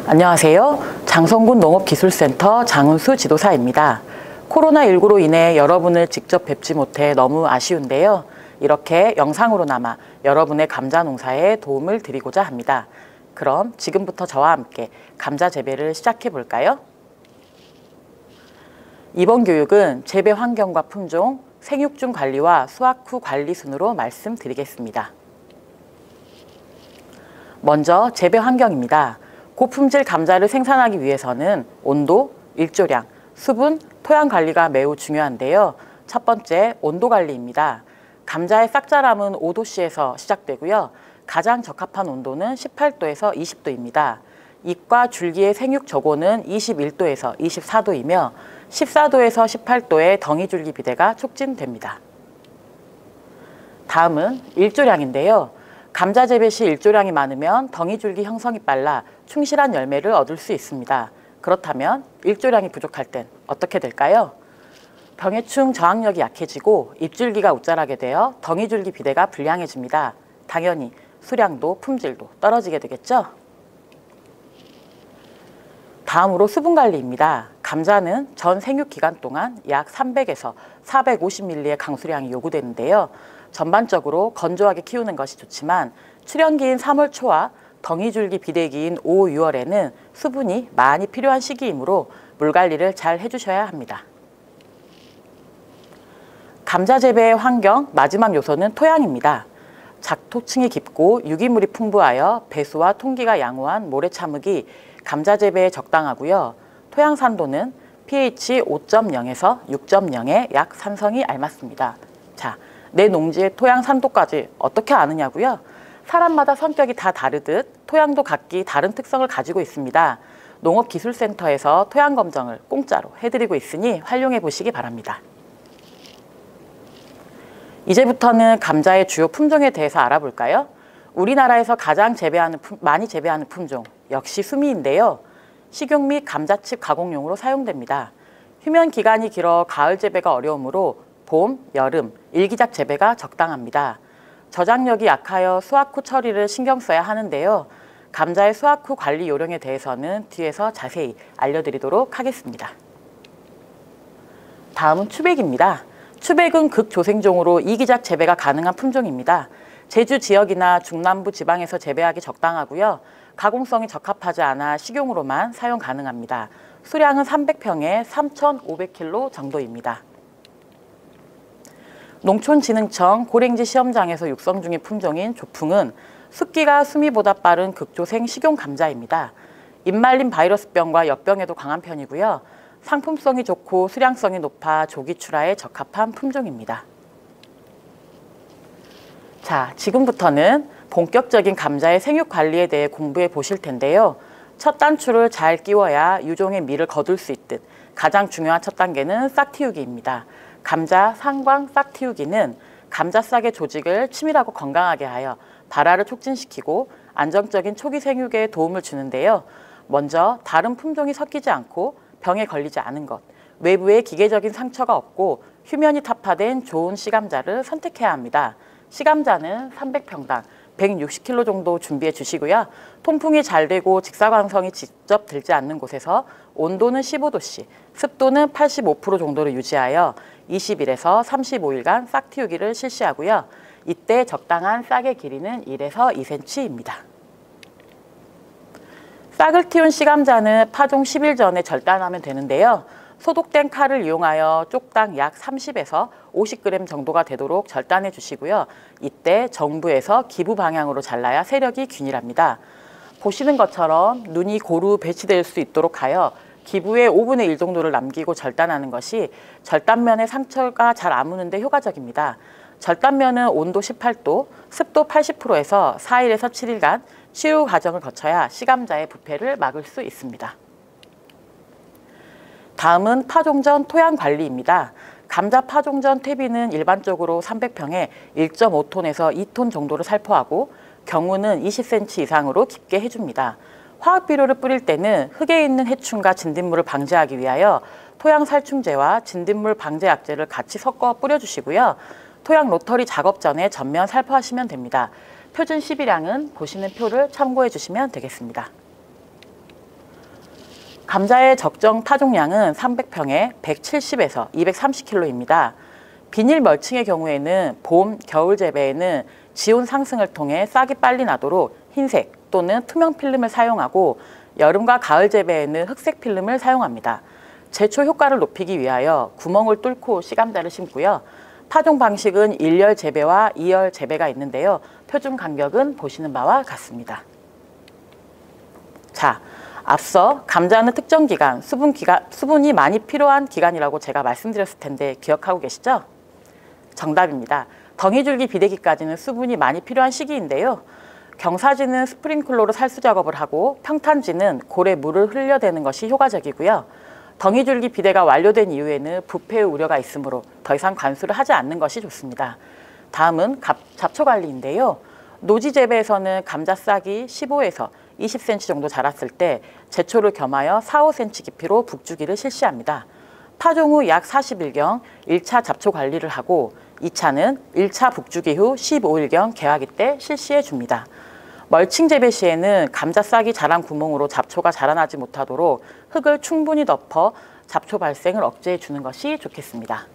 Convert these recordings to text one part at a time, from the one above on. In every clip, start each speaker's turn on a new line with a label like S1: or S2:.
S1: 안녕하세요. 장성군 농업기술센터 장은수 지도사입니다. 코로나19로 인해 여러분을 직접 뵙지 못해 너무 아쉬운데요. 이렇게 영상으로나마 여러분의 감자 농사에 도움을 드리고자 합니다. 그럼 지금부터 저와 함께 감자 재배를 시작해 볼까요? 이번 교육은 재배 환경과 품종, 생육중 관리와 수확 후 관리 순으로 말씀드리겠습니다. 먼저 재배 환경입니다. 고품질 감자를 생산하기 위해서는 온도, 일조량, 수분, 토양 관리가 매우 중요한데요. 첫 번째, 온도 관리입니다. 감자의 싹자람은 5도씨에서 시작되고요. 가장 적합한 온도는 18도에서 20도입니다. 잎과 줄기의 생육 저고는 21도에서 24도이며 14도에서 18도의 덩이줄기 비대가 촉진됩니다. 다음은 일조량인데요. 감자 재배 시 일조량이 많으면 덩이줄기 형성이 빨라 충실한 열매를 얻을 수 있습니다. 그렇다면 일조량이 부족할 땐 어떻게 될까요? 병해충 저항력이 약해지고 잎줄기가 우짤하게 되어 덩이줄기 비대가 불량해집니다. 당연히 수량도 품질도 떨어지게 되겠죠? 다음으로 수분 관리입니다. 감자는 전 생육 기간 동안 약 300에서 450ml의 강수량이 요구되는데요. 전반적으로 건조하게 키우는 것이 좋지만 출현기인 3월 초와 덩이줄기 비대기인 5, 6월에는 수분이 많이 필요한 시기이므로 물 관리를 잘 해주셔야 합니다. 감자 재배의 환경 마지막 요소는 토양입니다. 작토층이 깊고 유기물이 풍부하여 배수와 통기가 양호한 모래 참흙이 감자 재배에 적당하고요. 토양 산도는 pH 5.0에서 6.0의 약 산성이 알맞습니다. 자, 내 농지의 토양 산도까지 어떻게 아느냐고요? 사람마다 성격이 다 다르듯 토양도 각기 다른 특성을 가지고 있습니다. 농업기술센터에서 토양 검정을 공짜로 해드리고 있으니 활용해 보시기 바랍니다. 이제부터는 감자의 주요 품종에 대해서 알아볼까요? 우리나라에서 가장 많이 재배하는 품종, 역시 수미인데요. 식용 및 감자칩 가공용으로 사용됩니다. 휴면 기간이 길어 가을 재배가 어려우므로 봄, 여름, 일기작 재배가 적당합니다. 저장력이 약하여 수확 후 처리를 신경 써야 하는데요. 감자의 수확 후 관리 요령에 대해서는 뒤에서 자세히 알려드리도록 하겠습니다. 다음은 추백입니다. 추백은 극조생종으로 이기작 재배가 가능한 품종입니다. 제주 지역이나 중남부 지방에서 재배하기 적당하고요. 가공성이 적합하지 않아 식용으로만 사용 가능합니다. 수량은 300평에 3,500kg 정도입니다. 농촌진흥청 고랭지 시험장에서 육성 중인 품종인 조풍은 습기가 수미보다 빠른 극조생 식용 감자입니다. 잎말림 바이러스병과 엿병에도 강한 편이고요. 상품성이 좋고 수량성이 높아 조기 출하에 적합한 품종입니다. 자, 지금부터는 본격적인 감자의 생육 관리에 대해 공부해 보실 텐데요. 첫 단추를 잘 끼워야 유종의 밀을 거둘 수 있듯 가장 중요한 첫 단계는 싹 틔우기입니다. 감자 상광 싹 틔우기는 감자 싹의 조직을 치밀하고 건강하게 하여 발화를 촉진시키고 안정적인 초기 생육에 도움을 주는데요. 먼저 다른 품종이 섞이지 않고 병에 걸리지 않은 것, 외부에 기계적인 상처가 없고 휴면이 타파된 좋은 씨감자를 선택해야 합니다. 씨감자는 300평당 160kg 정도 준비해 주시고요. 통풍이 잘 되고 직사광선이 직접 들지 않는 곳에서 온도는 15도씨, 습도는 85% 정도를 유지하여 20일에서 35일간 싹 틔우기를 실시하고요. 이때 적당한 싹의 길이는 1에서 2cm입니다. 싹을 틔운 씨감자는 파종 10일 전에 절단하면 되는데요. 소독된 칼을 이용하여 쪽당 약 30에서 50g 정도가 되도록 절단해 주시고요. 이때 정부에서 기부 방향으로 잘라야 세력이 균일합니다. 보시는 것처럼 눈이 고루 배치될 수 있도록 하여 기부의 5분의 1 정도를 남기고 절단하는 것이 절단면의 상처가 잘 아무는 데 효과적입니다. 절단면은 온도 18도, 습도 80%에서 4일에서 7일간 치유 과정을 거쳐야 씨감자의 부패를 막을 수 있습니다. 다음은 파종 전 토양 관리입니다. 감자 파종 전 퇴비는 일반적으로 300평에 1.5톤에서 2톤 정도를 살포하고 경우는 20cm 이상으로 깊게 해줍니다. 화학 비료를 뿌릴 때는 흙에 있는 해충과 진딧물을 방지하기 위하여 토양 살충제와 진딧물 방제 약제를 같이 섞어 뿌려주시고요. 토양 로터리 작업 전에 전면 살포하시면 됩니다. 표준 시비량은 보시는 표를 참고해 주시면 되겠습니다. 감자의 적정 파종량은 300평에 170에서 230kg입니다. 비닐 멀칭의 경우에는 봄, 겨울 재배에는 지온 상승을 통해 싹이 빨리 나도록 흰색 또는 투명 필름을 사용하고 여름과 가을 재배에는 흑색 필름을 사용합니다. 제초 효과를 높이기 위하여 구멍을 뚫고 씨감자를 심고요. 파종 방식은 1열 재배와 2열 재배가 있는데요. 표준 간격은 보시는 바와 같습니다. 자, 앞서 감자는 특정 기간, 수분이 많이 필요한 기간이라고 제가 말씀드렸을 텐데 기억하고 계시죠? 정답입니다. 덩이줄기 비대기까지는 수분이 많이 필요한 시기인데요. 경사지는 스프링클러로 살수 작업을 하고 평탄지는 골에 물을 흘려대는 것이 효과적이고요. 덩이줄기 비대가 완료된 이후에는 부패 우려가 있으므로 더 이상 관수를 하지 않는 것이 좋습니다. 다음은 잡초 관리인데요. 노지 재배에서는 감자 싹이 15에서 20cm 정도 자랐을 때 제초를 겸하여 4-5cm 깊이로 북주기를 실시합니다. 파종 후 약 40일경 1차 잡초 관리를 하고 2차는 1차 북주기 후 15일경 개화기 때 실시해 줍니다. 멀칭 재배 시에는 감자 싹이 자란 구멍으로 잡초가 자라나지 못하도록 흙을 충분히 덮어 잡초 발생을 억제해 주는 것이 좋겠습니다.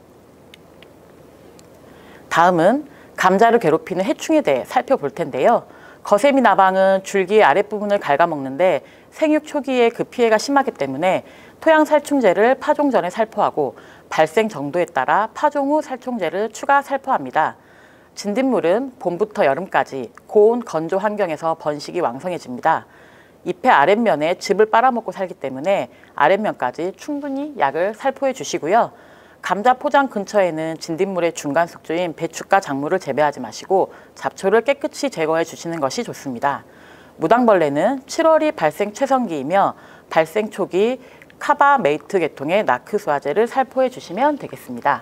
S1: 다음은 감자를 괴롭히는 해충에 대해 살펴볼 텐데요. 거세미 나방은 줄기의 아랫부분을 갉아먹는데 생육 초기에 그 피해가 심하기 때문에 토양살충제를 파종 전에 살포하고 발생 정도에 따라 파종 후 살충제를 추가 살포합니다. 진딧물은 봄부터 여름까지 고온 건조 환경에서 번식이 왕성해집니다. 잎의 아랫면에 즙을 빨아먹고 살기 때문에 아랫면까지 충분히 약을 살포해 주시고요. 감자 포장 근처에는 진딧물의 중간 숙주인 배춧가 작물을 재배하지 마시고 잡초를 깨끗이 제거해 주시는 것이 좋습니다. 무당벌레는 7월이 발생 최성기이며 발생 초기 카바메이트 계통의 나크수화제를 살포해 주시면 되겠습니다.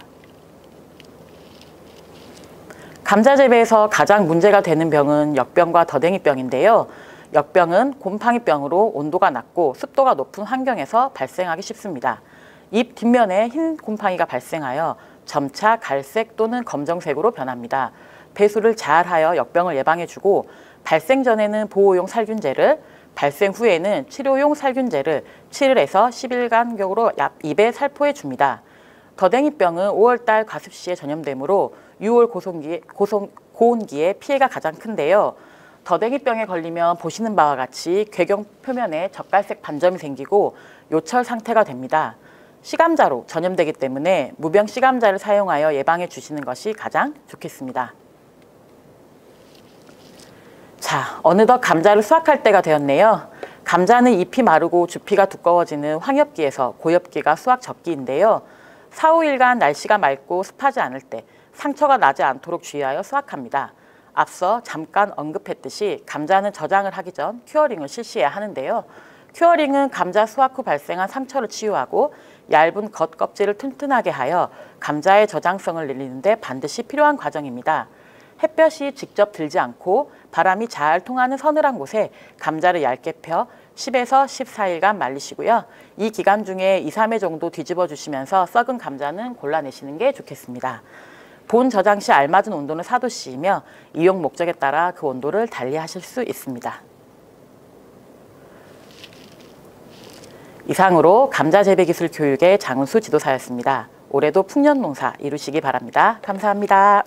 S1: 감자 재배에서 가장 문제가 되는 병은 역병과 더댕이병인데요. 역병은 곰팡이병으로 온도가 낮고 습도가 높은 환경에서 발생하기 쉽습니다. 잎 뒷면에 흰 곰팡이가 발생하여 점차 갈색 또는 검정색으로 변합니다. 배수를 잘하여 역병을 예방해주고 발생 전에는 보호용 살균제를, 발생 후에는 치료용 살균제를 7일에서 10일 간격으로 잎에 살포해 줍니다. 더댕이병은 5월달 과습시에 전염되므로 6월 고온기에 피해가 가장 큰데요. 더댕이병에 걸리면 보시는 바와 같이 궤경 표면에 젓갈색 반점이 생기고 요철 상태가 됩니다. 씨감자로 전염되기 때문에 무병 씨감자를 사용하여 예방해 주시는 것이 가장 좋겠습니다. 자, 어느덧 감자를 수확할 때가 되었네요. 감자는 잎이 마르고 주피가 두꺼워지는 황엽기에서 고엽기가 수확 적기인데요. 4-5일간 날씨가 맑고 습하지 않을 때 상처가 나지 않도록 주의하여 수확합니다. 앞서 잠깐 언급했듯이 감자는 저장을 하기 전 큐어링을 실시해야 하는데요. 큐어링은 감자 수확 후 발생한 상처를 치유하고 얇은 겉껍질을 튼튼하게 하여 감자의 저장성을 늘리는 데 반드시 필요한 과정입니다. 햇볕이 직접 들지 않고 바람이 잘 통하는 서늘한 곳에 감자를 얇게 펴 10에서 14일간 말리시고요. 이 기간 중에 2-3회 정도 뒤집어 주시면서 썩은 감자는 골라내시는 게 좋겠습니다. 본 저장 시 알맞은 온도는 4도씨이며 이용 목적에 따라 그 온도를 달리하실 수 있습니다. 이상으로 감자 재배 기술 교육의 장은수 지도사였습니다. 올해도 풍년농사 이루시기 바랍니다. 감사합니다.